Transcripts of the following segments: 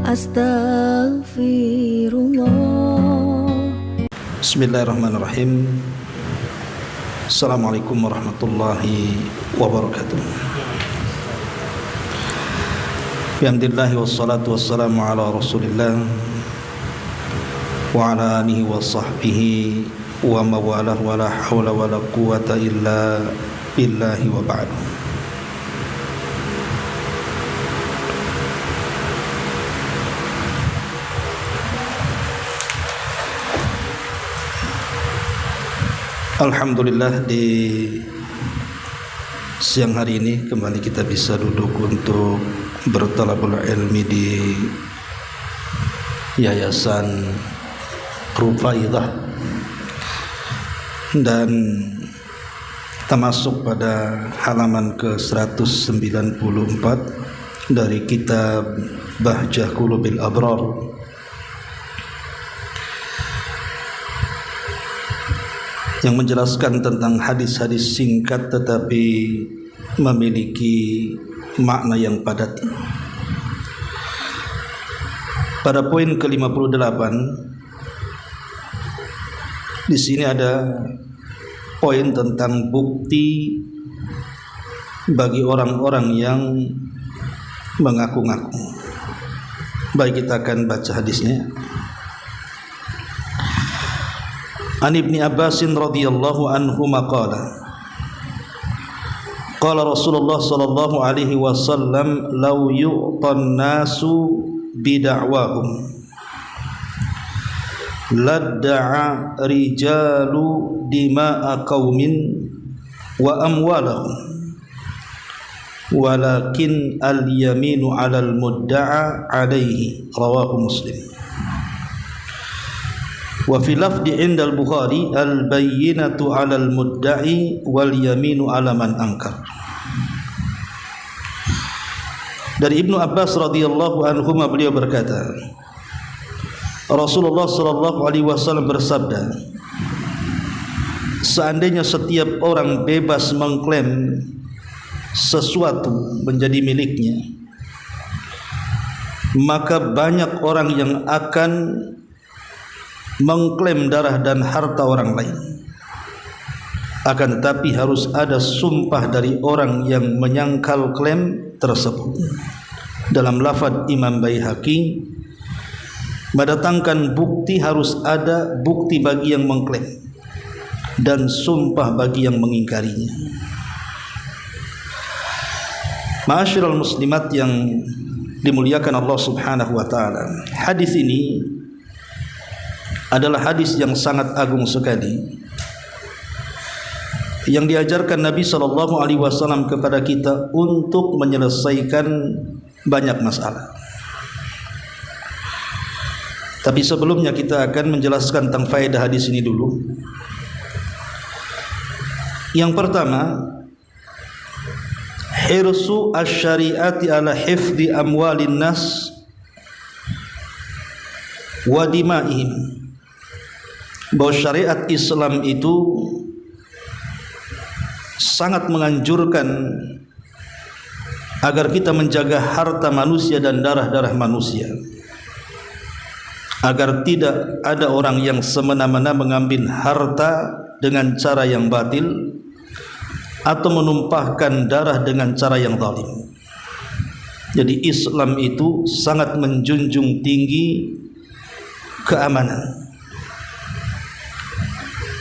Astaghfirullah. Bismillahirrahmanirrahim. Assalamualaikum warahmatullahi wabarakatuh. Bihamdillahi wassalatu wassalamu ala rasulillah wa ala alihi wa sahbihi wa mawalah wa la hawla wa la quwata illa billahi wa ba'du. Alhamdulillah, di siang hari ini kembali kita bisa duduk untuk bertalabul ilmi di Yayasan Rufaidah, dan kita masuk pada halaman ke-194 dari kitab Bahjah Qulubil Abrar. Yang menjelaskan tentang hadis-hadis singkat tetapi memiliki makna yang padat. Pada poin ke-58 di sini ada poin tentang bukti bagi orang-orang yang mengaku-ngaku. Baik, kita akan baca hadisnya. An Ibni Abbasin radhiyallahu anhu maqala qala Rasulullah sallallahu alaihi wasallam law yu'tan nasu bida'wahum ladda'a rijalu dima'a qaumin wa amwalahum walakin al-yaminu 'alal mudda'a 'alaihi, rawahu Muslim. Wa fi lafdi indal Bukhari al-bayyinatu 'alal mudda'i wal yaminu 'ala man ankar. Dari Ibnu Abbas radhiyallahu anhu beliau berkata, Rasulullah sallallahu alaihi wasallam bersabda, seandainya setiap orang bebas mengklaim sesuatu menjadi miliknya, maka banyak orang yang akan mengklaim darah dan harta orang lain. Akan tetapi harus ada sumpah dari orang yang menyangkal klaim tersebut. Dalam lafaz Imam Baihaqi, mendatangkan bukti harus ada bukti bagi yang mengklaim dan sumpah bagi yang mengingkarinya. Ma'asyiral muslimat yang dimuliakan Allah Subhanahu wa taala, hadis ini adalah hadis yang sangat agung sekali yang diajarkan Nabi SAW kepada kita untuk menyelesaikan banyak masalah. Tapi sebelumnya kita akan menjelaskan tentang faedah hadis ini dulu. Yang pertama, hirsu asy-syari'ati ala hifdzi amwalin nas wa dima'ihim, bahwa syariat Islam itu sangat menganjurkan agar kita menjaga harta manusia dan darah-darah manusia, agar tidak ada orang yang semena-mena mengambil harta dengan cara yang batil atau menumpahkan darah dengan cara yang zalim. Jadi Islam itu sangat menjunjung tinggi keamanan.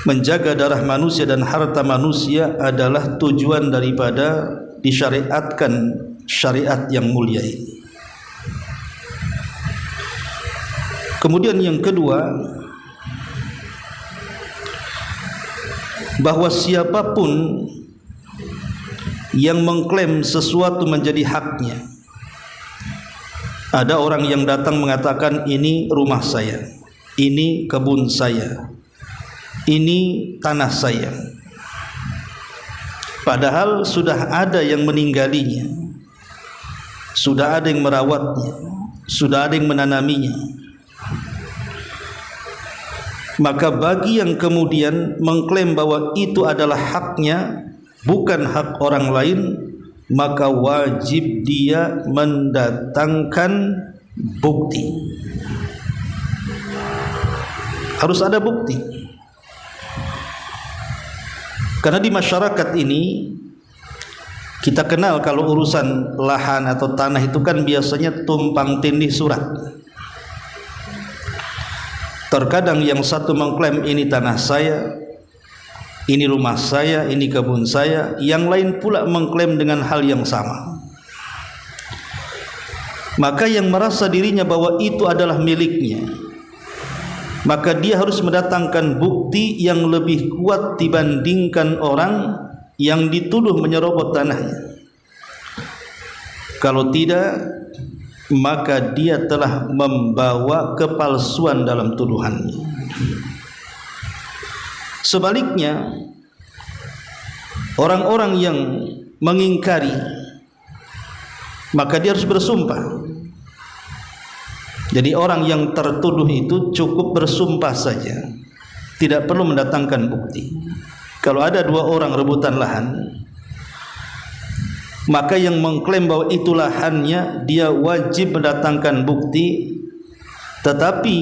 Menjaga darah manusia dan harta manusia adalah tujuan daripada disyariatkan syariat yang mulia ini. Kemudian yang kedua, bahwa siapapun yang mengklaim sesuatu menjadi haknya, ada orang yang datang mengatakan ini rumah saya, ini kebun saya, ini tanah saya, padahal sudah ada yang meninggali,nya, sudah ada yang merawatnya, sudah ada yang menanaminya. Maka bagi yang kemudian mengklaim bahwa itu adalah haknya, bukan hak orang lain, maka wajib dia mendatangkan bukti. Harus ada bukti. Karena di masyarakat ini kita kenal kalau urusan lahan atau tanah itu kan biasanya tumpang tindih surat. Terkadang yang satu mengklaim ini tanah saya, ini rumah saya, ini kebun saya, yang lain pula mengklaim dengan hal yang sama. Maka yang merasa dirinya bahwa itu adalah miliknya, maka dia harus mendatangkan bukti yang lebih kuat dibandingkan orang yang dituduh menyerobot tanahnya. Kalau tidak, maka dia telah membawa kepalsuan dalam tuduhannya. Sebaliknya, orang-orang yang mengingkari, maka dia harus bersumpah. Jadi orang yang tertuduh itu cukup bersumpah saja, tidak perlu mendatangkan bukti. Kalau ada dua orang rebutan lahan, maka yang mengklaim bahwa itu lahannya, dia wajib mendatangkan bukti. Tetapi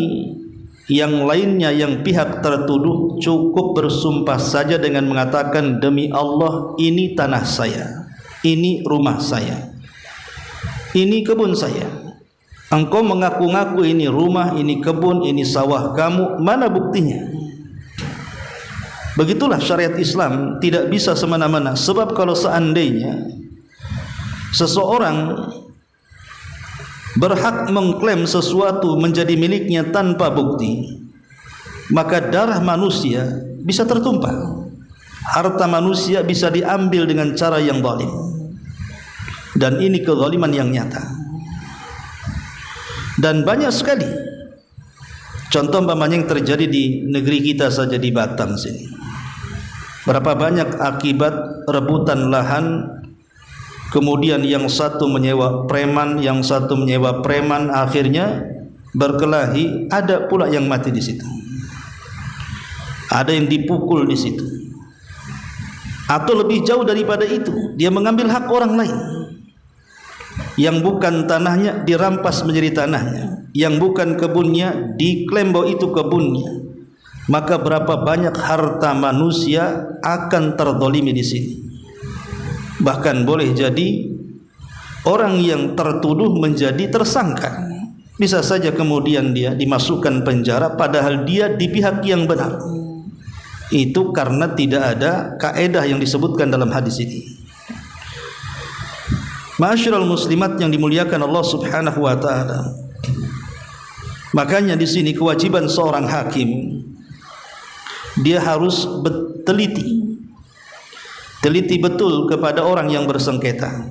yang lainnya, yang pihak tertuduh, cukup bersumpah saja dengan mengatakan, demi Allah ini tanah saya, ini rumah saya, ini kebun saya. Engkau mengaku-ngaku ini rumah, ini kebun, ini sawah kamu, mana buktinya? Begitulah syariat Islam, tidak bisa semena-mena. Sebab kalau seandainya seseorang berhak mengklaim sesuatu menjadi miliknya tanpa bukti, maka darah manusia bisa tertumpah, harta manusia bisa diambil dengan cara yang zalim, dan ini kezaliman yang nyata. Dan banyak sekali contoh umpamanya yang terjadi di negeri kita saja, di Batam sini. Berapa banyak akibat rebutan lahan, kemudian yang satu menyewa preman, yang satu menyewa preman, akhirnya berkelahi, ada pula yang mati di situ, ada yang dipukul di situ. Atau lebih jauh daripada itu, dia mengambil hak orang lain. Yang bukan tanahnya dirampas menjadi tanahnya, yang bukan kebunnya diklaim bahwa itu kebunnya. Maka berapa banyak harta manusia akan terzalimi di sini. Bahkan boleh jadi orang yang tertuduh menjadi tersangka. Bisa saja kemudian dia dimasukkan penjara padahal dia di pihak yang benar. Itu karena tidak ada kaedah yang disebutkan dalam hadis ini. Ma'asyiral muslimat yang dimuliakan Allah Subhanahu wa taala. Makanya di sini kewajiban seorang hakim, dia harus teliti betul kepada orang yang bersengketa.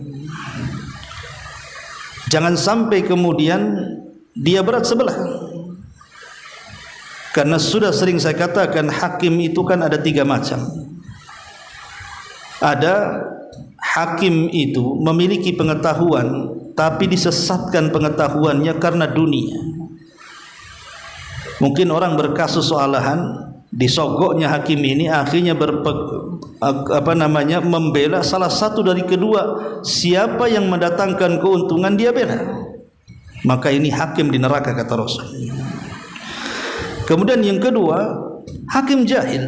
Jangan sampai kemudian dia berat sebelah. Karena sudah sering saya katakan, hakim itu kan ada 3 macam. Ada hakim itu memiliki pengetahuan tapi disesatkan pengetahuannya karena dunia. Mungkin orang berkasus soal lahan, disogoknya hakim ini, akhirnya membela salah satu dari kedua. Siapa yang mendatangkan keuntungan dia bela. Maka ini hakim di neraka, kata Rasul. Kemudian yang kedua, hakim jahil,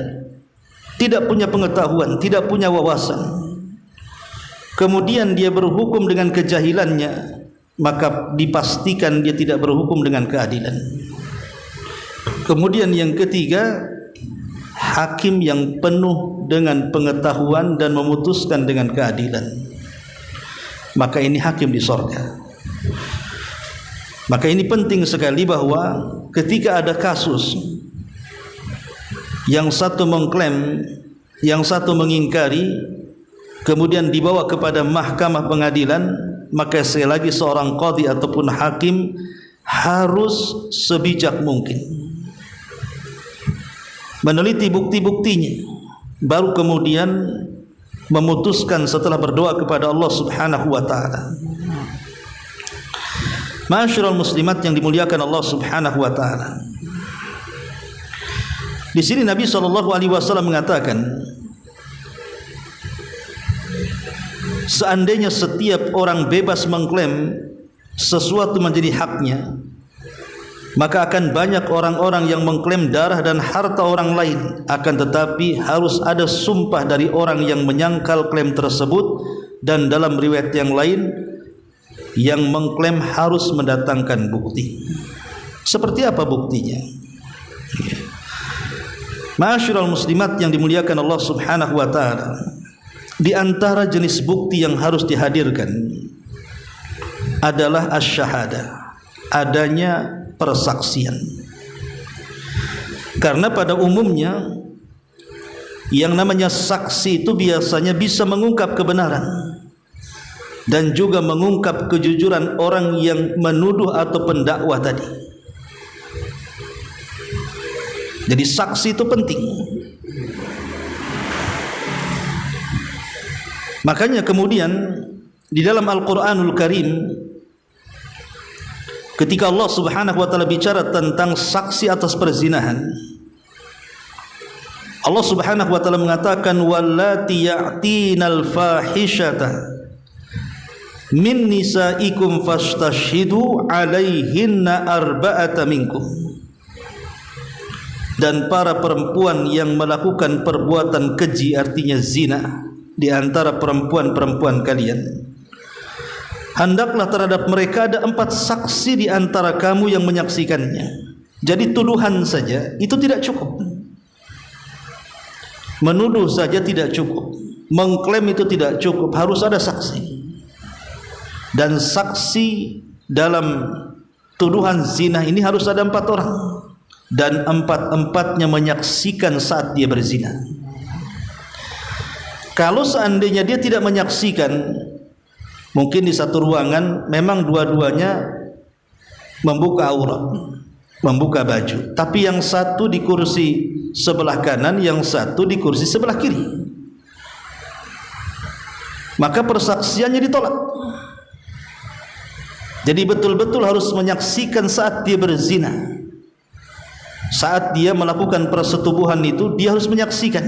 tidak punya pengetahuan, tidak punya wawasan. Kemudian dia berhukum dengan kejahilannya, maka dipastikan dia tidak berhukum dengan keadilan. Kemudian yang ketiga, hakim yang penuh dengan pengetahuan dan memutuskan dengan keadilan. Maka ini hakim di surga. Maka ini penting sekali bahwa ketika ada kasus yang satu mengklaim, yang satu mengingkari, kemudian dibawa kepada mahkamah pengadilan, maka sekali lagi seorang qadhi ataupun hakim harus sebijak mungkin meneliti bukti-buktinya, baru kemudian memutuskan setelah berdoa kepada Allah Subhanahu wa taala. Ma'asyiral muslimat yang dimuliakan Allah Subhanahu wa taala. Di sini Nabi SAW mengatakan, seandainya setiap orang bebas mengklaim sesuatu menjadi haknya, maka akan banyak orang-orang yang mengklaim darah dan harta orang lain. Akan tetapi harus ada sumpah dari orang yang menyangkal klaim tersebut, dan dalam riwayat yang lain yang mengklaim harus mendatangkan bukti. Seperti apa buktinya? Ma'asyiral muslimat yang dimuliakan Allah Subhanahu wa taala, di antara jenis bukti yang harus dihadirkan adalah asy-syahadah, adanya persaksian. Karena pada umumnya yang namanya saksi itu biasanya bisa mengungkap kebenaran dan juga mengungkap kejujuran orang yang menuduh atau pendakwah tadi. Jadi saksi itu penting. Makanya kemudian di dalam Al-Qur'anul Karim, ketika Allah Subhanahu wa taala bicara tentang saksi atas perzinahan, Allah Subhanahu wa taala mengatakan wallati ya'tinal fahishata min nisaikum fastashhidu 'alaihinna arba'ata minkum. Dan para perempuan yang melakukan perbuatan keji, artinya zina, di antara perempuan-perempuan kalian, hendaklah terhadap mereka ada 4 saksi di antara kamu yang menyaksikannya. Jadi tuduhan saja itu tidak cukup, menuduh saja tidak cukup, mengklaim itu tidak cukup, harus ada saksi. Dan saksi dalam tuduhan zina ini harus ada 4 orang, dan 4-empatnya menyaksikan saat dia berzina. Kalau seandainya dia tidak menyaksikan, mungkin di satu ruangan memang dua-duanya membuka aurat, membuka baju, tapi yang satu di kursi sebelah kanan, yang satu di kursi sebelah kiri, maka persaksiannya ditolak. Jadi betul-betul harus menyaksikan saat dia berzina. Saat dia melakukan persetubuhan itu, dia harus menyaksikan,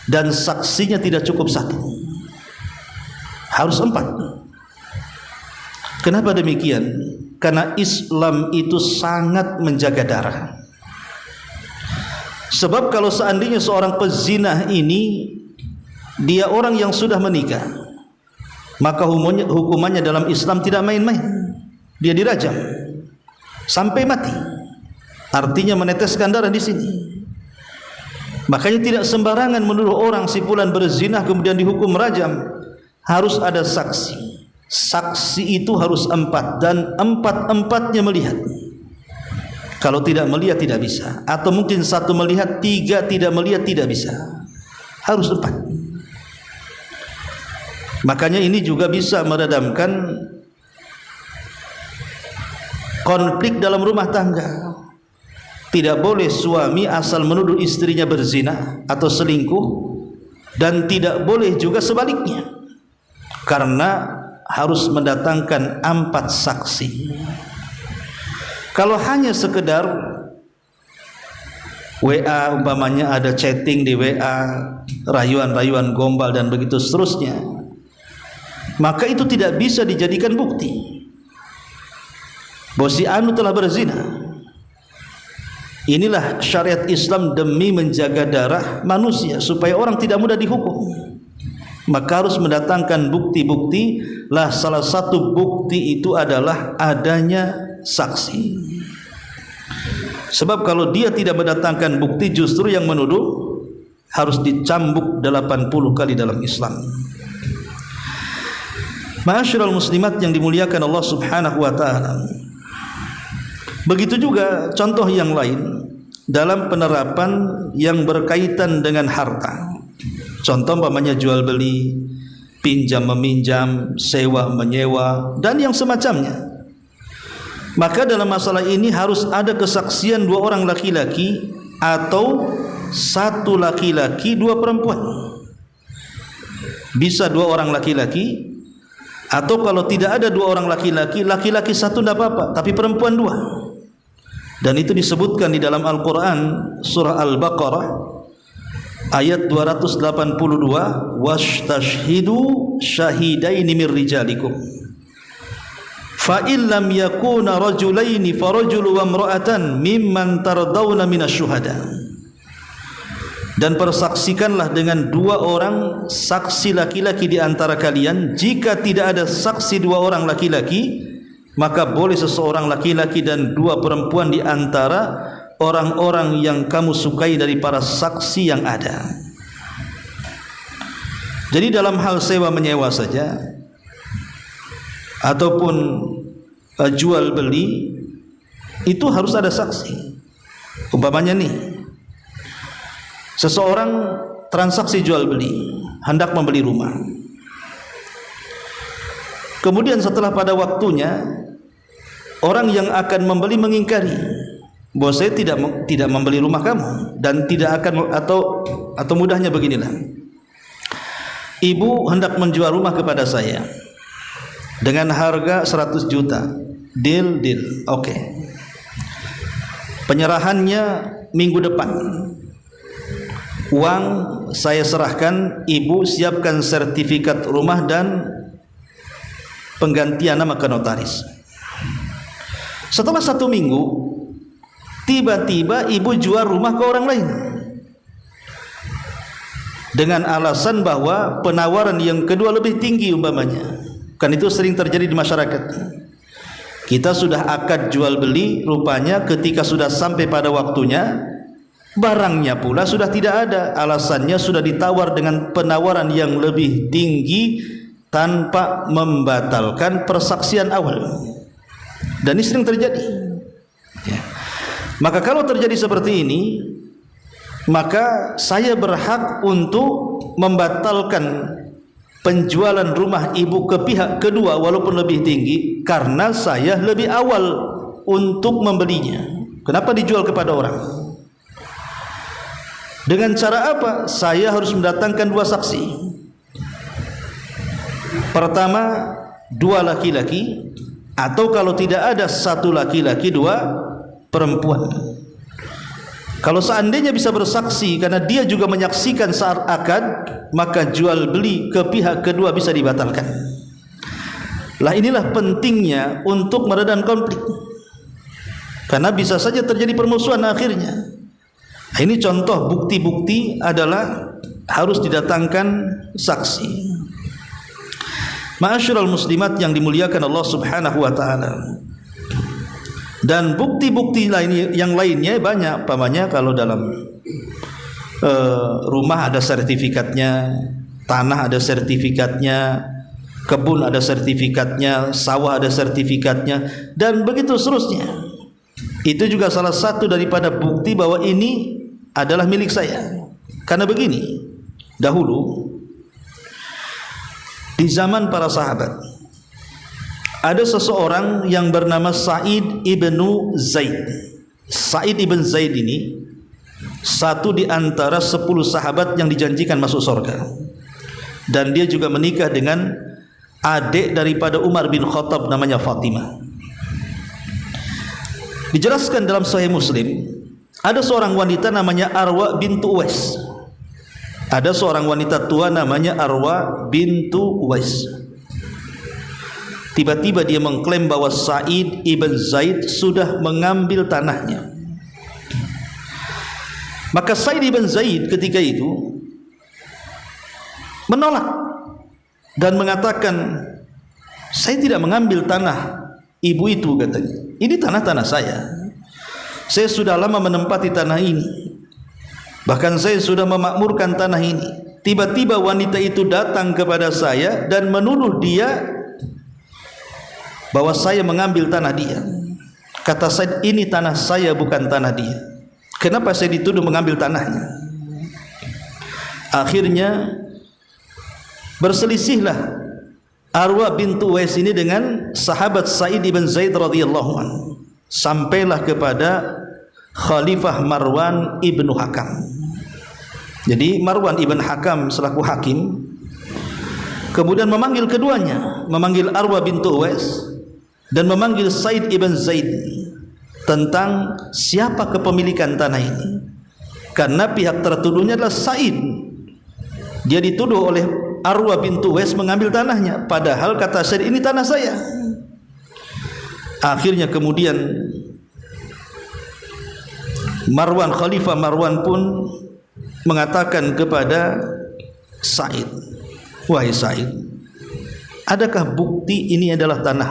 dan saksinya tidak cukup 1, harus 4. Kenapa demikian? Karena Islam itu sangat menjaga darah. Sebab kalau seandainya seorang pezina ini dia orang yang sudah menikah, maka hukumannya dalam Islam tidak main-main. Dia dirajam sampai mati, artinya meneteskan darah di sini. Makanya tidak sembarangan menuduh orang si fulan berzina kemudian dihukum rajam. Harus ada saksi. Saksi itu harus 4, dan 4-empatnya melihat. Kalau tidak melihat tidak bisa, atau mungkin 1 melihat, 3 tidak melihat, tidak bisa. Harus 4. Makanya ini juga bisa meredamkan konflik dalam rumah tangga. Tidak boleh suami asal menuduh istrinya berzina atau selingkuh, dan tidak boleh juga sebaliknya, karena harus mendatangkan 4 saksi. Kalau hanya sekedar WA, umpamanya ada chatting di WA, rayuan-rayuan gombal dan begitu seterusnya, maka itu tidak bisa dijadikan bukti bahwa si anu telah berzina. Inilah syariat Islam demi menjaga darah manusia supaya orang tidak mudah dihukum. Maka harus mendatangkan bukti-bukti. Lah salah satu bukti itu adalah adanya saksi. Sebab kalau dia tidak mendatangkan bukti, justru yang menuduh harus dicambuk 80 kali dalam Islam. Ma'asyiral muslimat yang dimuliakan Allah Subhanahu wa taala. Begitu juga contoh yang lain dalam penerapan yang berkaitan dengan harta. Contoh umpamanya jual beli, pinjam meminjam, sewa menyewa, dan yang semacamnya. Maka dalam masalah ini harus ada kesaksian 2 orang laki-laki, atau 1 laki-laki 2 perempuan. Bisa 2 orang laki-laki, atau kalau tidak ada 2 orang laki-laki, laki-laki 1 tidak apa-apa, tapi perempuan 2. Dan itu disebutkan di dalam Al-Quran surah Al-Baqarah ayat 282, wastashhidu syahidaini mir rijalikum fa illam yakuna rajulaini farajulu wa imra'atan mimman tardawna minasyuhada. Dan persaksikanlah dengan 2 orang saksi laki-laki di antara kalian. Jika tidak ada saksi 2 orang laki-laki, maka boleh seseorang laki-laki dan 2 perempuan di antara orang-orang yang kamu sukai dari para saksi yang ada. Jadi dalam hal sewa menyewa saja ataupun jual beli itu harus ada saksi. Umpamanya nih, seseorang transaksi jual beli, hendak membeli rumah. Kemudian setelah pada waktunya, orang yang akan membeli mengingkari, bahwa saya tidak membeli rumah kamu dan tidak akan, atau mudahnya beginilah, ibu hendak menjual rumah kepada saya dengan harga 100 juta. Deal, oke. Penyerahannya minggu depan. Uang saya serahkan, ibu siapkan sertifikat rumah dan penggantian nama ke notaris. Setelah 1 minggu, tiba-tiba ibu jual rumah ke orang lain dengan alasan bahwa penawaran yang kedua lebih tinggi umpamanya. Kan itu sering terjadi di masyarakat. Kita sudah akad jual beli, rupanya ketika sudah sampai pada waktunya, barangnya pula sudah tidak ada. Alasannya sudah ditawar dengan penawaran yang lebih tinggi tanpa membatalkan persaksian awal. Dan ini sering terjadi ya. Maka kalau terjadi seperti ini, maka saya berhak untuk membatalkan penjualan rumah ibu ke pihak kedua walaupun lebih tinggi, karena saya lebih awal untuk membelinya. Kenapa dijual kepada orang? Dengan cara apa? Saya harus mendatangkan 2 saksi. Pertama, 2 laki-laki, atau kalau tidak ada 1 laki-laki 2 perempuan. Kalau seandainya bisa bersaksi karena dia juga menyaksikan saat akad, maka jual beli ke pihak kedua bisa dibatalkan. Lah inilah pentingnya untuk meredam konflik, karena bisa saja terjadi permusuhan akhirnya. Ini contoh bukti-bukti adalah harus didatangkan saksi. Ma'asyiral muslimat yang dimuliakan Allah Subhanahu wa taala. Dan bukti-bukti lain yang lainnya banyak. Pamannya kalau dalam rumah ada sertifikatnya, tanah ada sertifikatnya, kebun ada sertifikatnya, sawah ada sertifikatnya, dan begitu seterusnya. Itu juga salah satu daripada bukti bahwa ini adalah milik saya. Karena begini, dahulu di zaman para sahabat ada seseorang yang bernama Sa'id ibnu Zaid. Sa'id ibn Zaid ini satu di antara 10 sahabat yang dijanjikan masuk surga. Dan dia juga menikah dengan adik daripada Umar bin Khattab namanya Fatimah. Dijelaskan dalam Sahih Muslim, ada seorang wanita namanya Arwa bintu Uwais. Ada seorang wanita tua namanya Arwa bintu Uwais. Tiba-tiba dia mengklaim bahwa Sa'id ibn Zaid sudah mengambil tanahnya. Maka Sa'id ibn Zaid ketika itu menolak dan mengatakan, saya tidak mengambil tanah ibu itu, katanya. Ini tanah-tanah saya. Saya sudah lama menempati tanah ini. Bahkan saya sudah memakmurkan tanah ini. Tiba-tiba wanita itu datang kepada saya dan menuduh dia bahwa saya mengambil tanah dia. Kata saya, ini tanah saya bukan tanah dia. Kenapa saya dituduh mengambil tanahnya? Akhirnya berselisihlah Arwa bintu Uwais ini dengan sahabat Sa'id ibn Zaid radhiyallahu anhu. Sampailah kepada Khalifah Marwan ibnu Hakam. Jadi Marwan ibn Hakam selaku hakim kemudian memanggil keduanya, memanggil Arwa bintu Uwais dan memanggil Sa'id ibn Zaid tentang siapa kepemilikan tanah ini. Karena pihak tertuduhnya adalah Sa'id. Dia dituduh oleh Arwa bintu Uwais mengambil tanahnya, padahal kata Sa'id, ini tanah saya. Akhirnya kemudian Khalifah Marwan pun mengatakan kepada Sa'id, wahai Sa'id, adakah bukti ini adalah tanah?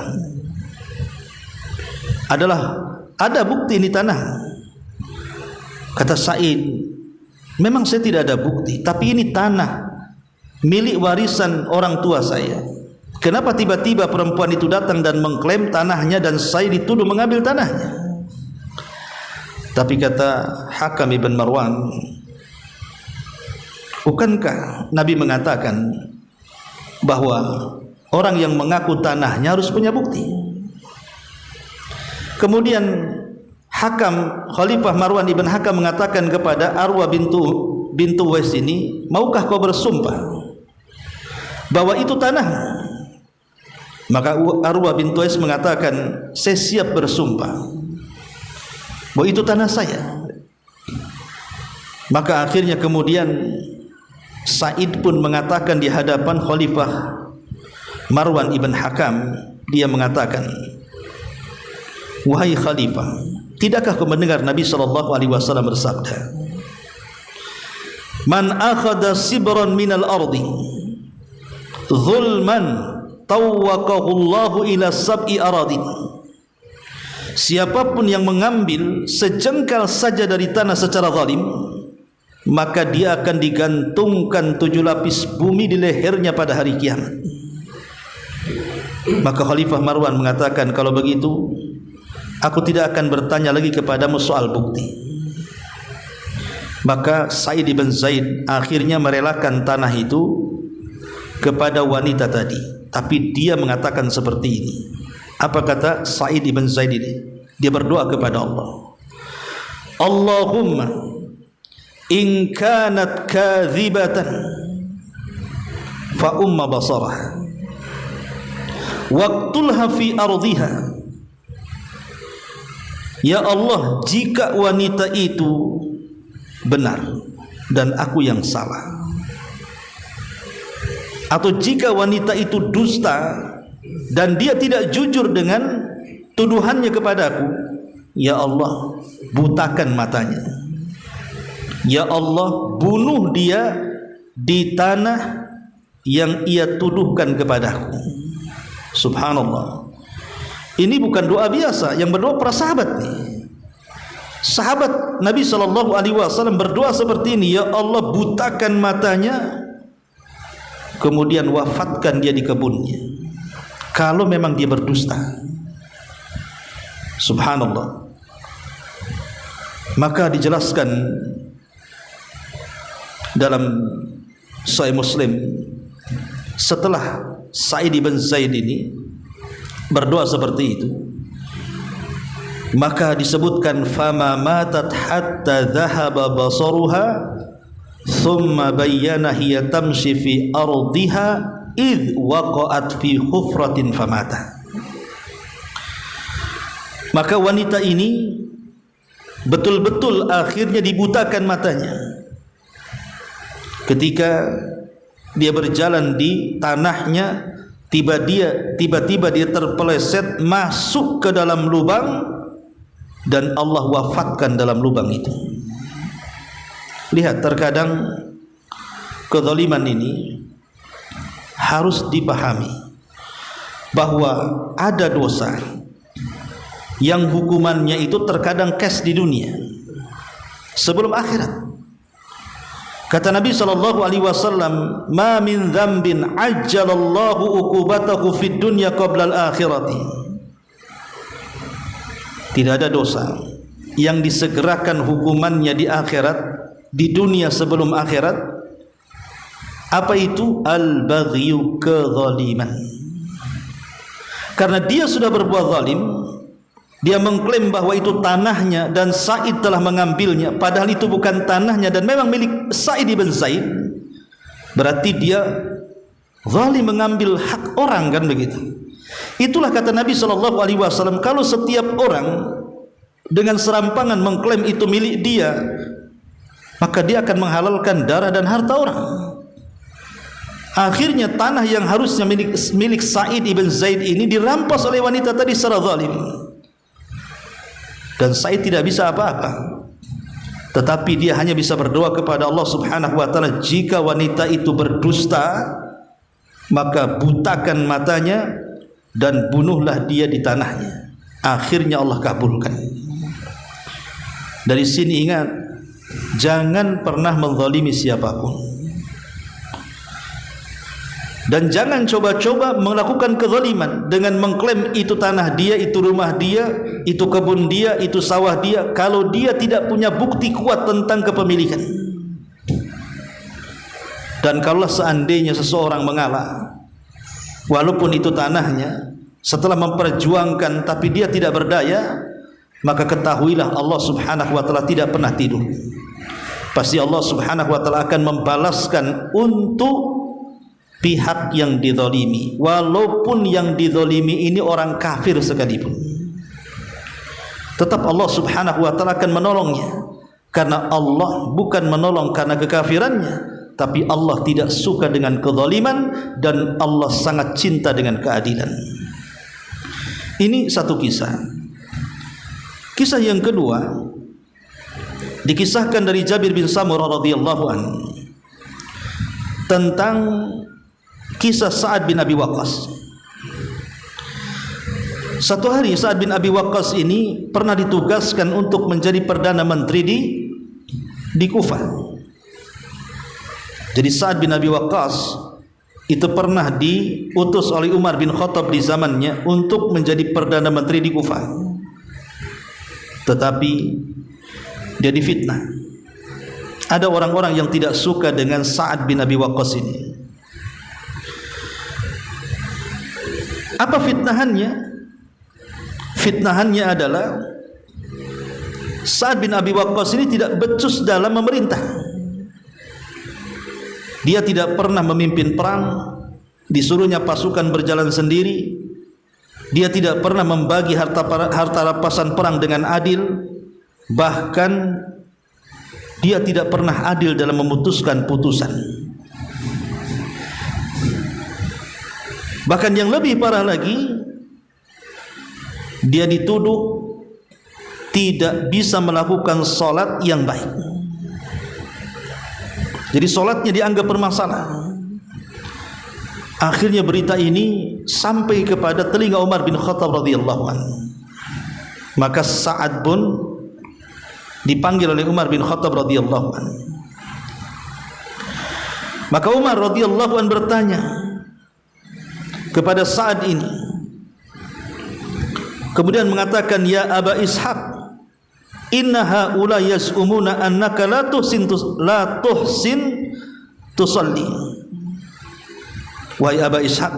Ada bukti ini tanah. Kata Sa'id, memang saya tidak ada bukti, tapi ini tanah milik warisan orang tua saya. Kenapa tiba-tiba perempuan itu datang dan mengklaim tanahnya dan saya dituduh mengambil tanahnya? Tapi kata Hakam ibn Marwan, bukankah Nabi mengatakan bahwa orang yang mengaku tanahnya harus punya bukti? Kemudian Khalifah Marwan ibn Hakam mengatakan kepada Arwa bintu Wais ini, maukah kau bersumpah bahwa itu tanah? Maka Arwa bintu Wais mengatakan, saya siap bersumpah bahwa itu tanah saya. Maka akhirnya kemudian Sa'id pun mengatakan di hadapan Khalifah Marwan ibn Hakam, dia mengatakan, wahai Khalifah, tidakkah kau mendengar Nabi SAW bersabda, man akhada sibran minal ardi zulman tawwaqahu Allahu ila sab'i aradin. Siapapun yang mengambil sejengkal saja dari tanah secara zalim, maka dia akan digantungkan 7 lapis bumi di lehernya pada hari kiamat. Maka Khalifah Marwan mengatakan, kalau begitu aku tidak akan bertanya lagi kepadamu soal bukti. Maka Sa'id bin Zaid akhirnya merelakan tanah itu kepada wanita tadi, tapi dia mengatakan seperti ini. Apa kata Sa'id bin Zaid ini? Dia berdoa kepada Allah, Allahumma in kanat kadhibatan fa umma basarah waqtulha fi ardiha. Ya Allah, jika wanita itu benar dan aku yang salah, atau jika wanita itu dusta dan dia tidak jujur dengan tuduhannya kepadaku, ya Allah, butakan matanya. Ya Allah, bunuh dia di tanah yang ia tuduhkan kepadaku. Subhanallah. Ini bukan doa biasa, yang berdoa para sahabat nih. Sahabat Nabi SAW berdoa seperti ini, ya Allah, butakan matanya, kemudian wafatkan dia di kebunnya kalau memang dia berdusta. Subhanallah. Maka dijelaskan dalam Sahih Muslim, setelah Sa'id bin Zaid ini berdoa seperti itu, maka disebutkan fama matat hatta dhahaba basaruha thumma bayyana hiya tamshi fi ardiha id waqa'at fi hufratin famata. Maka wanita ini betul-betul akhirnya dibutakan matanya ketika dia berjalan di tanahnya. Tiba-tiba dia terpeleset masuk ke dalam lubang dan Allah wafatkan dalam lubang itu. Lihat, terkadang kezaliman ini harus dipahami bahwa ada dosa yang hukumannya itu terkadang cash di dunia sebelum akhirat. Kata Nabi SAW, ma min dzambin ajjalallahu uqubatahu fid dunya qabla al-akhirati. Tidak ada dosa yang disegerakan hukumannya di akhirat, di dunia sebelum akhirat. Apa itu? Al-baghyu, kezaliman. Karena dia sudah berbuat zalim, dia mengklaim bahwa itu tanahnya dan Sa'id telah mengambilnya, padahal itu bukan tanahnya dan memang milik Sa'id bin Zaid. Berarti dia zalim, mengambil hak orang, kan begitu. Itulah kata Nabi SAW, kalau setiap orang dengan serampangan mengklaim itu milik dia, maka dia akan menghalalkan darah dan harta orang. Akhirnya tanah yang harusnya milik Sa'id ibn Zaid ini dirampas oleh wanita tadi secara zalim. Dan Sa'id tidak bisa apa-apa, tetapi dia hanya bisa berdoa kepada Allah Subhanahu wa taala, jika wanita itu berdusta maka butakan matanya dan bunuhlah dia di tanahnya. Akhirnya Allah kabulkan. Dari sini ingat, jangan pernah menzalimi siapapun, dan jangan coba-coba melakukan kezaliman dengan mengklaim itu tanah dia, itu rumah dia, itu kebun dia, itu sawah dia, kalau dia tidak punya bukti kuat tentang kepemilikan. Dan kalau seandainya seseorang mengalah, walaupun itu tanahnya, setelah memperjuangkan tapi dia tidak berdaya, maka ketahuilah Allah Subhanahu wa taala tidak pernah tidur. Pasti Allah Subhanahu wa taala akan membalaskan untuk pihak yang dizalimi, walaupun yang dizalimi ini orang kafir sekalipun. Tetap Allah Subhanahu wa taala akan menolongnya, karena Allah bukan menolong karena kekafirannya, tapi Allah tidak suka dengan kezaliman dan Allah sangat cinta dengan keadilan. Ini satu kisah. Kisah yang kedua dikisahkan dari Jabir bin Samurah radhiyallahu anhu tentang kisah Sa'ad bin Abi Waqqas. Satu hari Sa'ad bin Abi Waqqas ini pernah ditugaskan untuk menjadi Perdana Menteri di Kufah. Jadi Sa'ad bin Abi Waqqas itu pernah diutus oleh Umar bin Khattab di zamannya untuk menjadi Perdana Menteri di Kufah. Tetapi dia difitnah. Ada orang-orang yang tidak suka dengan Sa'ad bin Abi Waqqas ini. Apa fitnahannya? Fitnahannya adalah Sa'ad bin Abi Waqqas ini tidak becus dalam memerintah. Dia tidak pernah memimpin perang, disuruhnya pasukan berjalan sendiri. Dia tidak pernah membagi harta rampasan perang dengan adil. Bahkan dia tidak pernah adil dalam memutuskan putusan. Bahkan yang lebih parah lagi, dia dituduh tidak bisa melakukan solat yang baik. Jadi solatnya dianggap bermasalah. Akhirnya berita ini sampai kepada telinga Umar bin Khattab radhiyallahu anhu. Maka Sa'ad pun dipanggil oleh Umar bin Khattab radhiyallahu anhu. Maka Umar radhiyallahu anhu bertanya kepada Sa'ad ini, kemudian mengatakan, ya Aba Ishaq, inna haula yaz'umuna annaka la tuhsin tusalli. Wahai Aba Ishaq,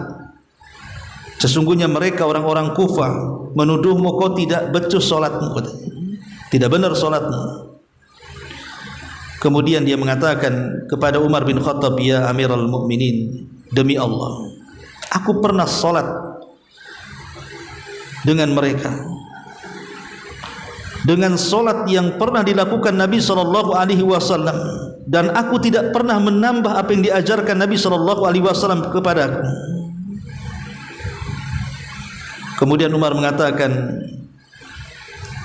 sesungguhnya mereka orang-orang Kufah menuduhmu kau tidak becus salatmu, tidak benar salatmu. Kemudian dia mengatakan kepada Umar bin Khattab, ya Amirul Mukminin, demi Allah, aku pernah salat dengan mereka, dengan solat yang pernah dilakukan Nabi SAW, dan aku tidak pernah menambah apa yang diajarkan Nabi SAW kepadaku. Kemudian Umar mengatakan,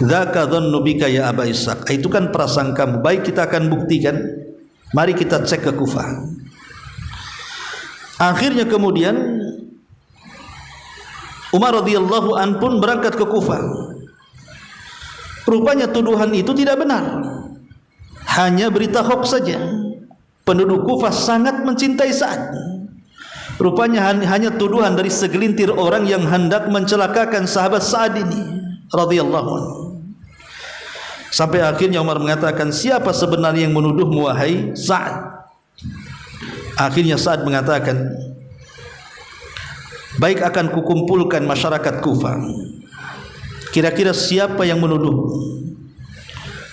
dzaka dhannu bika ya Aba Ishaq, itu kan prasangkamu. Baik, kita akan buktikan, mari kita cek ke Kufah. Akhirnya kemudian Umar radhiyallahu an pun berangkat ke Kufah. Rupanya tuduhan itu tidak benar, hanya berita hoax saja. Penduduk Kufah sangat mencintai Sa'ad. Rupanya hanya tuduhan dari segelintir orang yang hendak mencelakakan sahabat Sa'ad ini radhiyallahu anhu. Sampai akhirnya Umar mengatakan, siapa sebenarnya yang menuduhmu wahai Sa'ad? Akhirnya Sa'ad mengatakan, baik, akan kukumpulkan masyarakat Kufah, kira-kira siapa yang menuduh.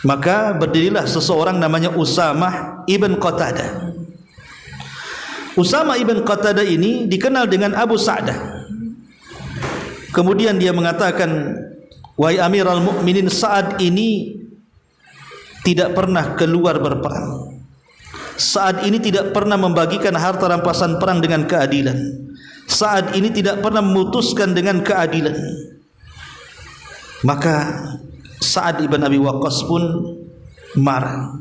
Maka berdirilah seseorang namanya Usamah ibn Qatadah. Usamah ibn Qatadah ini dikenal dengan Abu Sa'dah. Kemudian dia mengatakan, wahai Amirul Mukminin, Sa'ad ini tidak pernah keluar berperang. Saat ini tidak pernah membagikan harta rampasan perang dengan keadilan. Saat ini tidak pernah memutuskan dengan keadilan. Maka Sa'ad ibn Abi Waqqas pun marah.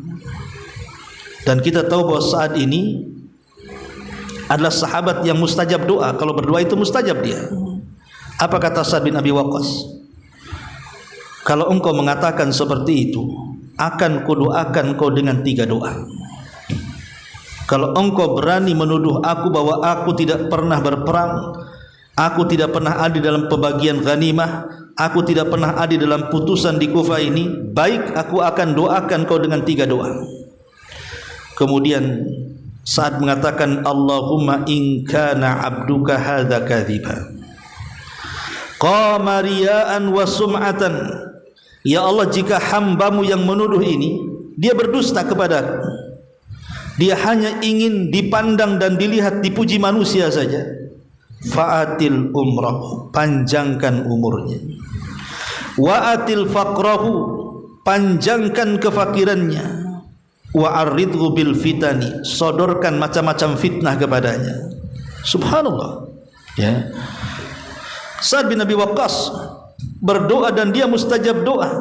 Dan kita tahu bahwa Sa'ad ini adalah sahabat yang mustajab doa. Kalau berdoa itu mustajab dia. Apa kata Sa'ad bin Abi Waqqas? Kalau engkau mengatakan seperti itu, akan kudoakan kau dengan 3 doa. Kalau engkau berani menuduh aku bahwa aku tidak pernah berperang, aku tidak pernah ada dalam pembagian ghanimah, aku tidak pernah ada dalam putusan di Kufah ini, baik aku akan doakan kau dengan 3 doa. Kemudian saat mengatakan, Allahumma in kana abduka hadza kadhiba qama riya'an wa sum'atan. Ya Allah, jika hambamu yang menuduh ini dia berdusta kepadaku, dia hanya ingin dipandang dan dilihat, dipuji manusia saja, fa'atil umrah, panjangkan umurnya, wa'atil faqrahu, panjangkan kefakirannya, wa'arridhu bil fitani, sodorkan macam-macam fitnah kepadanya. Subhanallah, ya. Sa'ad bin Abi Waqqas berdoa dan dia mustajab doa.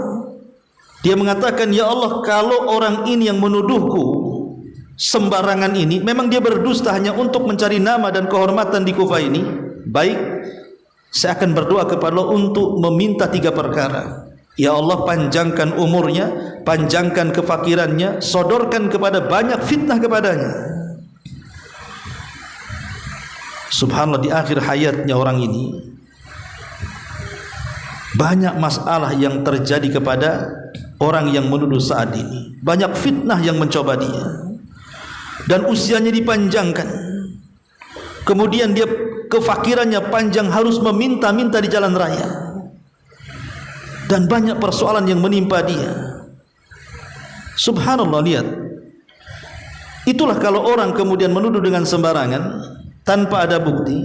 Dia mengatakan, ya Allah, kalau orang ini yang menuduhku sembarangan ini, memang dia berdusta hanya untuk mencari nama dan kehormatan di Kufah ini, baik, saya akan berdoa kepada Allah untuk meminta 3 perkara. Ya Allah, panjangkan umurnya, panjangkan kefakirannya, sodorkan kepada banyak fitnah kepadanya. Subhanallah, di akhir hayatnya orang ini banyak masalah yang terjadi kepada orang yang menuduh Sa'ad ini. Banyak fitnah yang mencoba dia, dan usianya dipanjangkan. Kemudian dia kefakirannya panjang, harus meminta-minta di jalan raya, dan banyak persoalan yang menimpa dia. Subhanallah, lihat. Itulah kalau orang kemudian menuduh dengan sembarangan tanpa ada bukti,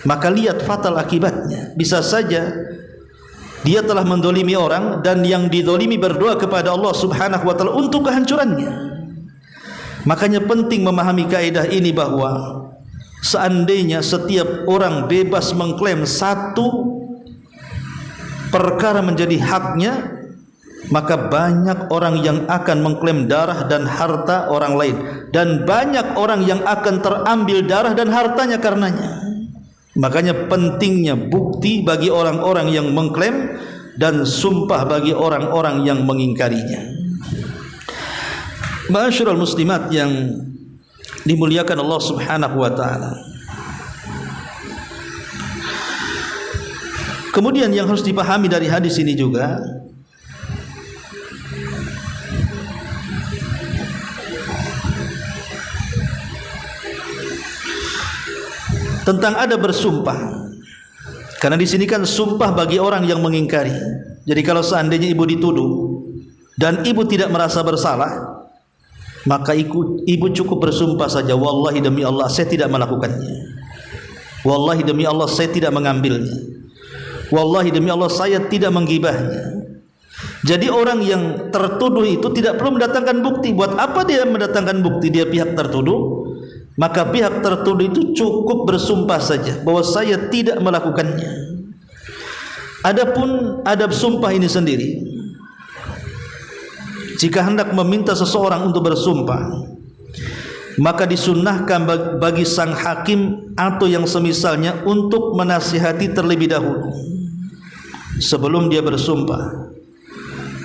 maka lihat fatal akibatnya. Bisa saja dia telah mendolimi orang, dan yang didolimi berdoa kepada Allah subhanahu wa ta'ala untuk kehancurannya. Makanya penting memahami kaidah ini, bahwa seandainya setiap orang bebas mengklaim 1 perkara menjadi haknya, maka banyak orang yang akan mengklaim darah dan harta orang lain, dan banyak orang yang akan terambil darah dan hartanya karenanya. Makanya pentingnya bukti bagi orang-orang yang mengklaim, dan sumpah bagi orang-orang yang mengingkarinya. Ma'asyiral muslimat yang dimuliakan Allah subhanahu wa ta'ala. Kemudian yang harus dipahami dari hadis ini juga, tentang ada bersumpah. Karena di sini kan sumpah bagi orang yang mengingkari. Jadi kalau seandainya ibu dituduh dan ibu tidak merasa bersalah, maka ibu cukup bersumpah saja, wallahi demi Allah saya tidak melakukannya, wallahi demi Allah saya tidak mengambilnya, wallahi demi Allah saya tidak menggibahnya. Jadi orang yang tertuduh itu tidak perlu mendatangkan bukti. Buat apa dia mendatangkan bukti? Dia pihak tertuduh. Maka pihak tertuduh itu cukup bersumpah saja bahwa saya tidak melakukannya. Adapun adab sumpah ini sendiri, jika hendak meminta seseorang untuk bersumpah, maka disunnahkan bagi sang hakim atau yang semisalnya untuk menasihati terlebih dahulu sebelum dia bersumpah,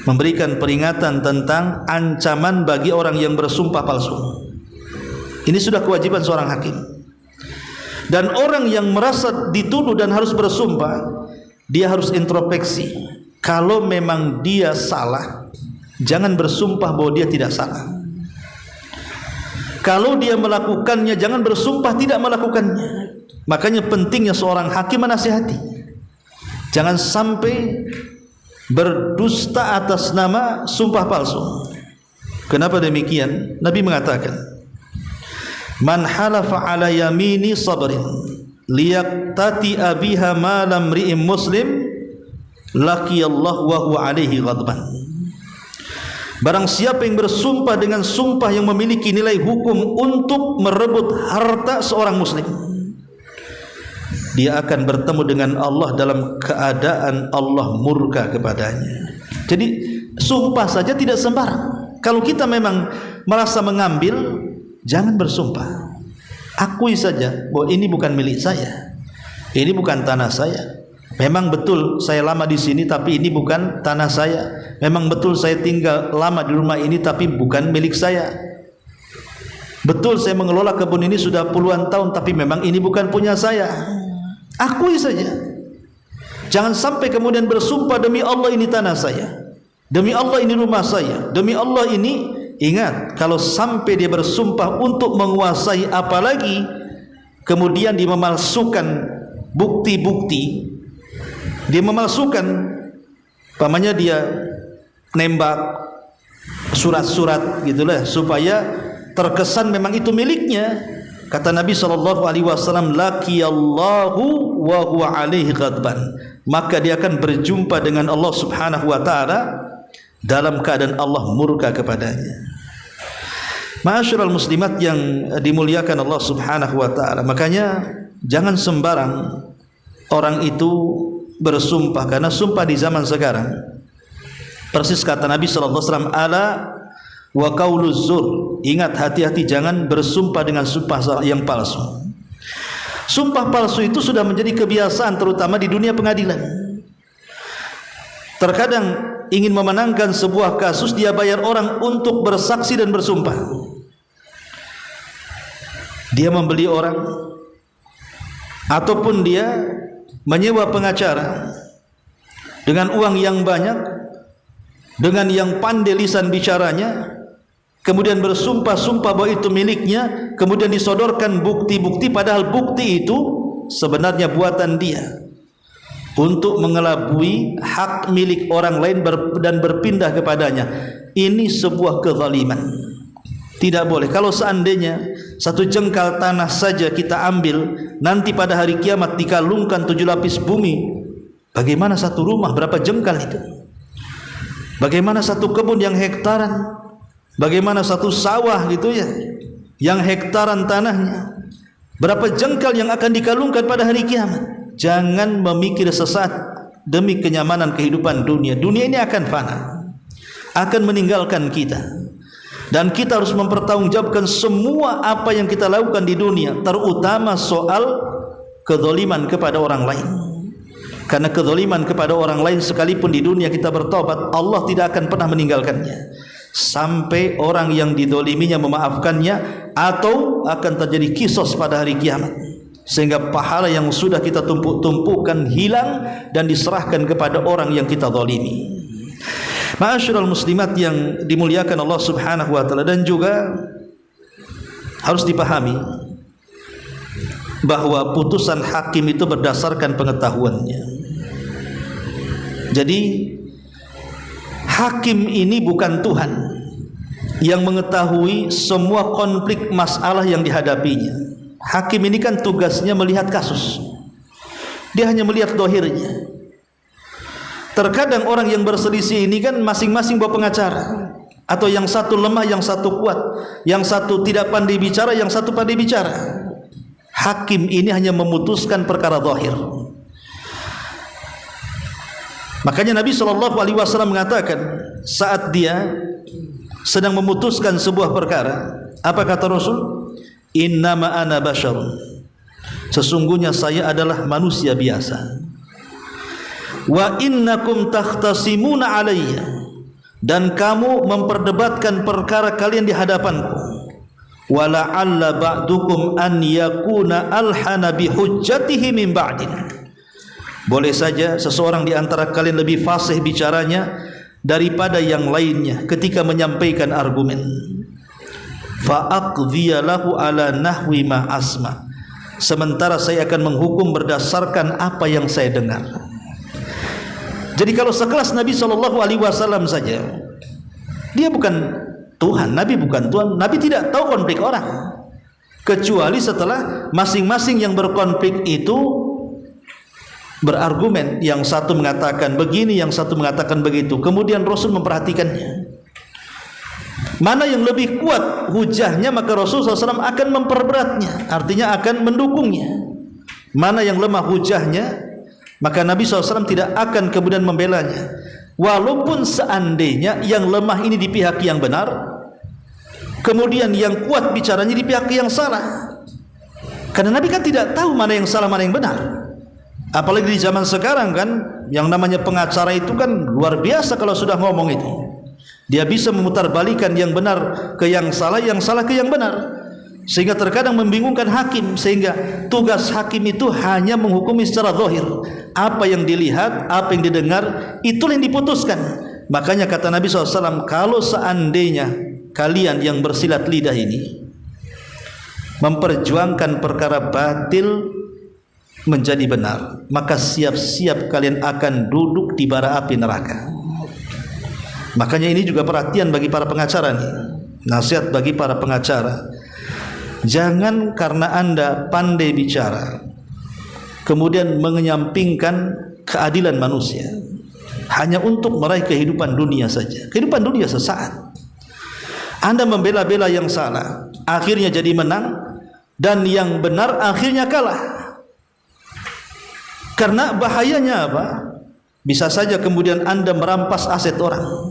memberikan peringatan tentang ancaman bagi orang yang bersumpah palsu. Ini sudah kewajiban seorang hakim. Dan orang yang merasa dituduh dan harus bersumpah, dia harus introspeksi. Kalau memang dia salah, jangan bersumpah bahwa dia tidak salah. Kalau dia melakukannya, jangan bersumpah tidak melakukannya. Makanya pentingnya seorang hakim menasihati. Jangan sampai berdusta atas nama sumpah palsu. Kenapa demikian? Nabi mengatakan, man halafa ala yamini sabrin liyaqtati abiha ma lam ri'im muslim laqiyallahu wa huwa alaihi ghadban. Barang siapa yang bersumpah dengan sumpah yang memiliki nilai hukum untuk merebut harta seorang muslim, dia akan bertemu dengan Allah dalam keadaan Allah murka kepadanya. Jadi sumpah saja tidak sembarang. Kalau kita memang merasa mengambil, jangan bersumpah. Akui saja bahwa ini bukan milik saya, ini bukan tanah saya. Memang betul saya lama di sini, tapi ini bukan tanah saya. Memang betul saya tinggal lama di rumah ini, tapi bukan milik saya. Betul saya mengelola kebun ini sudah puluhan tahun, tapi memang ini bukan punya saya. Akui saja. Jangan sampai kemudian bersumpah, demi Allah ini tanah saya, demi Allah ini rumah saya, demi Allah ini. Ingat, kalau sampai dia bersumpah untuk menguasai, apalagi kemudian dia memalsukan bukti-bukti, dia memalsukan, pamannya dia nembak surat-surat gitulah supaya terkesan memang itu miliknya. Kata Nabi SAW, laqiyallahu wa huwa alaihi ghadban, maka dia akan berjumpa dengan Allah Subhanahu wa taala dalam keadaan Allah murka kepadanya. Ma'asyiral muslimat yang dimuliakan Allah Subhanahu wa taala, makanya jangan sembarang orang itu bersumpah, karena sumpah di zaman sekarang persis kata Nabi SAW, ala wa qauluz zur, ingat, hati-hati, jangan bersumpah dengan sumpah yang palsu. Sumpah palsu itu sudah menjadi kebiasaan, terutama di dunia pengadilan. Terkadang ingin memenangkan sebuah kasus, dia bayar orang untuk bersaksi dan bersumpah. Dia membeli orang, ataupun dia menyewa pengacara dengan uang yang banyak, dengan yang pandai lisan bicaranya, kemudian bersumpah-sumpah bahwa itu miliknya, kemudian disodorkan bukti-bukti, padahal bukti itu sebenarnya buatan dia untuk mengelabui hak milik orang lain dan berpindah kepadanya. Ini sebuah kezaliman. Tidak boleh. Kalau seandainya satu jengkal tanah saja kita ambil, nanti pada hari kiamat dikalungkan 7 lapis bumi, bagaimana satu rumah berapa jengkal itu? Bagaimana satu kebun yang hektaran? Bagaimana satu sawah gitu ya, yang hektaran tanahnya? Berapa jengkal yang akan dikalungkan pada hari kiamat? Jangan memikir sesaat demi kenyamanan kehidupan dunia. Dunia ini akan fana, akan meninggalkan kita. Dan kita harus mempertanggungjawabkan semua apa yang kita lakukan di dunia, terutama soal kezaliman kepada orang lain. Karena kezaliman kepada orang lain, sekalipun di dunia kita bertobat, Allah tidak akan pernah meninggalkannya sampai orang yang dizaliminya memaafkannya, atau akan terjadi kisos pada hari kiamat, sehingga pahala yang sudah kita tumpuk-tumpukkan hilang dan diserahkan kepada orang yang kita zalimi. Ma'asyiral muslimat yang dimuliakan Allah Subhanahu wa taala, dan juga harus dipahami bahwa putusan hakim itu berdasarkan pengetahuannya. Jadi hakim ini bukan Tuhan yang mengetahui semua konflik masalah yang dihadapinya. Hakim ini kan tugasnya melihat kasus, dia hanya melihat dohirnya. Terkadang orang yang berselisih ini kan masing-masing bawa pengacara, atau yang satu lemah, yang satu kuat, yang satu tidak pandai bicara, yang satu pandai bicara. Hakim ini hanya memutuskan perkara zahir. Makanya Nabi SAW mengatakan saat dia sedang memutuskan sebuah perkara, apa kata Rasul? Innama ana basyarun, sesungguhnya saya adalah manusia biasa. Wa innakum takhtasimuna alayya, dan kamu memperdebatkan perkara kalian di hadapanku. Wa la'alla ba'dukum an yakuna alhana bihujjatihi min ba'din, boleh saja seseorang di antara kalian lebih fasih bicaranya daripada yang lainnya ketika menyampaikan argumen. Fa aqdhiya lahu ala nahwi ma asma, sementara saya akan menghukum berdasarkan apa yang saya dengar. Jadi kalau sekelas Nabi SAW saja, dia bukan Tuhan, Nabi bukan Tuhan, Nabi tidak tahu konflik orang, kecuali setelah masing-masing yang berkonflik itu berargumen, yang satu mengatakan begini, yang satu mengatakan begitu, kemudian Rasul memperhatikannya. Mana yang lebih kuat hujahnya, maka Rasulullah SAW akan memperberatnya, artinya akan mendukungnya. Mana yang lemah hujahnya, maka Nabi SAW tidak akan kemudian membelanya, walaupun seandainya yang lemah ini di pihak yang benar, kemudian yang kuat bicaranya di pihak yang salah. Karena Nabi kan tidak tahu mana yang salah, mana yang benar. Apalagi di zaman sekarang kan, yang namanya pengacara itu kan luar biasa kalau sudah ngomong itu. Dia bisa memutarbalikan yang benar ke yang salah ke yang benar, sehingga terkadang membingungkan hakim. Sehingga tugas hakim itu hanya menghukumi secara zahir, apa yang dilihat, apa yang didengar, itulah yang diputuskan. Makanya kata Nabi SAW, kalau seandainya kalian yang bersilat lidah ini memperjuangkan perkara batil menjadi benar, maka siap-siap kalian akan duduk di bara api neraka. Makanya ini juga perhatian bagi para pengacara nih, nasihat bagi para pengacara. Jangan karena Anda pandai bicara kemudian menyampingkan keadilan manusia hanya untuk meraih kehidupan dunia saja. Kehidupan dunia sesaat. Anda membela-bela yang salah, akhirnya jadi menang, dan yang benar akhirnya kalah. Karena bahayanya apa? Bisa saja kemudian Anda merampas aset orang.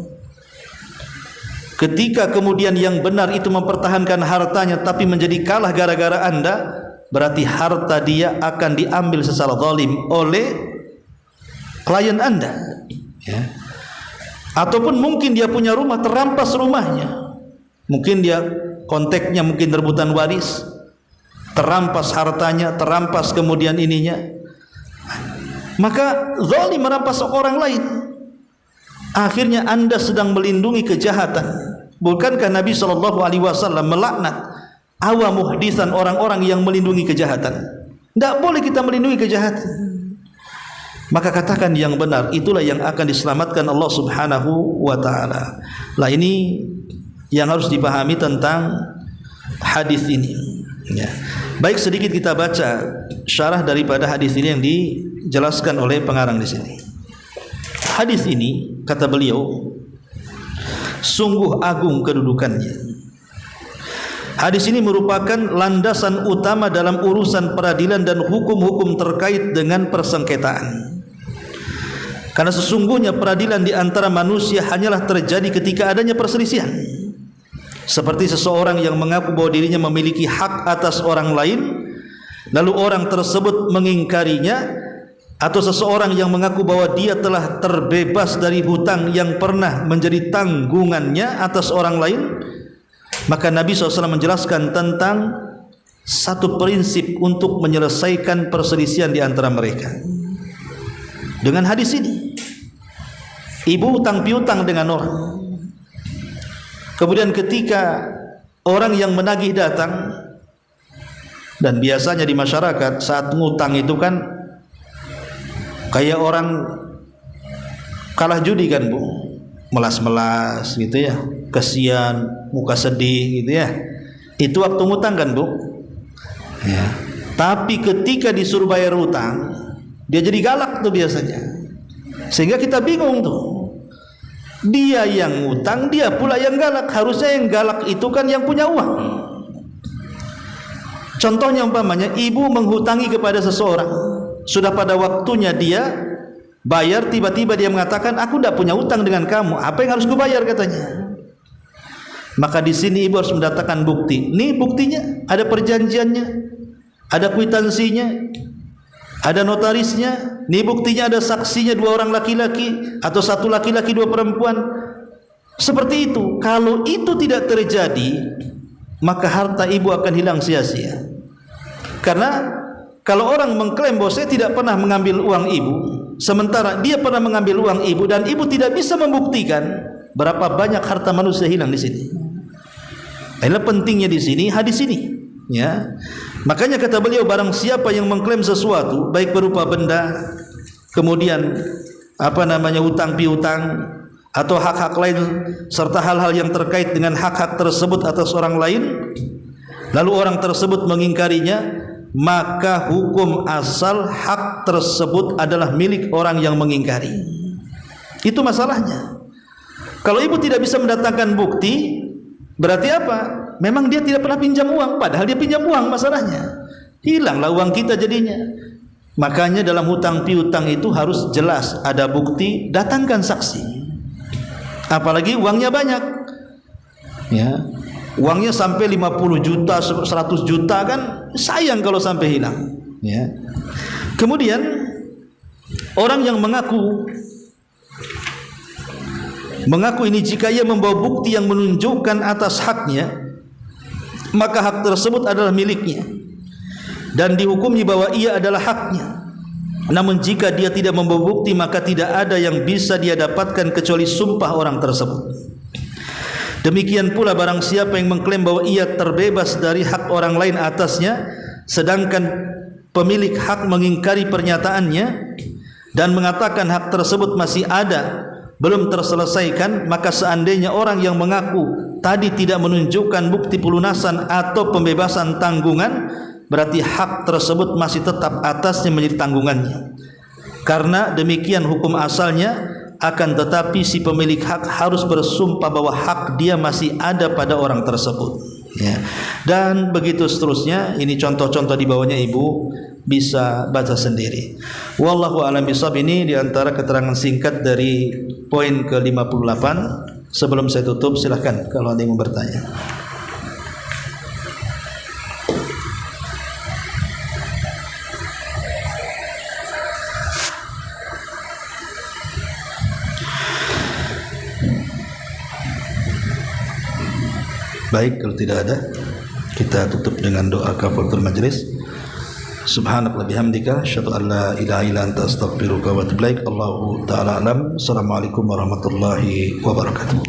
Ketika kemudian yang benar itu mempertahankan hartanya tapi menjadi kalah gara-gara Anda, berarti harta dia akan diambil secara zalim oleh klien Anda, ya. Ataupun mungkin dia punya rumah, terampas rumahnya. Mungkin dia konteknya mungkin rebutan waris, terampas hartanya, terampas kemudian ininya. Maka zalim merampas orang lain. Akhirnya Anda sedang melindungi kejahatan. Bukankah Nabi SAW melaknat awamuhdisan, orang-orang yang melindungi kejahatan? Tidak boleh kita melindungi kejahatan. Maka katakan yang benar, itulah yang akan diselamatkan Allah Subhanahu wa ta'ala. Lah ini yang harus dipahami tentang hadis ini, ya. Baik, sedikit kita baca syarah daripada hadis ini yang dijelaskan oleh pengarang di sini. Hadis ini, kata beliau, sungguh agung kedudukannya. Hadis ini merupakan landasan utama dalam urusan peradilan dan hukum-hukum terkait dengan persengketaan. Karena sesungguhnya peradilan di antara manusia hanyalah terjadi ketika adanya perselisihan. Seperti seseorang yang mengaku bahwa dirinya memiliki hak atas orang lain, lalu orang tersebut mengingkarinya, atau seseorang yang mengaku bahwa dia telah terbebas dari hutang yang pernah menjadi tanggungannya atas orang lain. Maka Nabi SAW menjelaskan tentang satu prinsip untuk menyelesaikan perselisihan di antara mereka dengan hadis ini. Ibu hutang piutang dengan orang, kemudian ketika orang yang menagih datang, dan biasanya di masyarakat saat ngutang itu kan kayak orang kalah judi kan, Bu, melas-melas gitu ya, kesian, muka sedih gitu ya. Itu waktu ngutang kan, Bu, ya. Tapi ketika disuruh bayar utang, dia jadi galak tuh biasanya, sehingga kita bingung tuh. Dia yang ngutang, dia pula yang galak. Harusnya yang galak itu kan yang punya uang. Contohnya umpamanya ibu menghutangi kepada seseorang, sudah pada waktunya dia bayar, tiba-tiba dia mengatakan, aku tidak punya utang dengan kamu, apa yang harus gue bayar, katanya. Maka di sini ibu harus mendatangkan bukti. Nih buktinya, ada perjanjiannya, ada kwitansinya, ada notarisnya. Nih buktinya, ada saksinya, 2 orang laki-laki atau 1 laki-laki 2 perempuan. Seperti itu. Kalau itu tidak terjadi, maka harta ibu akan hilang sia-sia. Karena kalau orang mengklaim bahwa saya tidak pernah mengambil uang ibu, sementara dia pernah mengambil uang ibu, dan ibu tidak bisa membuktikan, berapa banyak harta manusia hilang di sini. Inilah pentingnya di sini hadis ini, ya. Makanya kata beliau, barang siapa yang mengklaim sesuatu, baik berupa benda, kemudian hutang piutang atau hak-hak lain, serta hal-hal yang terkait dengan hak-hak tersebut atas orang lain, lalu orang tersebut mengingkarinya, maka hukum asal hak tersebut adalah milik orang yang mengingkari. Itu masalahnya. Kalau ibu tidak bisa mendatangkan bukti, Berarti apa? Memang dia tidak pernah pinjam uang, padahal dia pinjam uang, masalahnya hilanglah uang kita jadinya. Makanya dalam hutang piutang itu harus jelas, ada bukti, datangkan saksi. Apalagi uangnya banyak, ya, uangnya sampai 50 juta, 100 juta, kan sayang kalau sampai hilang, ya. Kemudian orang yang mengaku ini, jika ia membawa bukti yang menunjukkan atas haknya, maka hak tersebut adalah miliknya dan dihukumi bahwa ia adalah haknya. Namun jika dia tidak membawa bukti, maka tidak ada yang bisa dia dapatkan kecuali sumpah orang tersebut. Demikian pula barang siapa yang mengklaim bahwa ia terbebas dari hak orang lain atasnya, sedangkan pemilik hak mengingkari pernyataannya dan mengatakan hak tersebut masih ada, belum terselesaikan, maka seandainya orang yang mengaku tadi tidak menunjukkan bukti pelunasan atau pembebasan tanggungan, berarti hak tersebut masih tetap atasnya menjadi tanggungannya. Karena demikian hukum asalnya, akan tetapi si pemilik hak harus bersumpah bahwa hak dia masih ada pada orang tersebut, ya. Dan begitu seterusnya. Ini contoh-contoh di bawahnya ibu bisa baca sendiri. Wallahu a'lam bishawab. Ini diantara keterangan singkat dari poin ke-58. Sebelum saya tutup, silahkan kalau ada yang mau bertanya. Baik, kalau tidak ada, kita tutup dengan doa kafaratul majlis. Subhanallah bihamdika, asyhadu an la ilaha illa anta, astaghfiruka wa atubu ilaik. Allahu ta'ala alam. Assalamualaikum warahmatullahi wabarakatuh.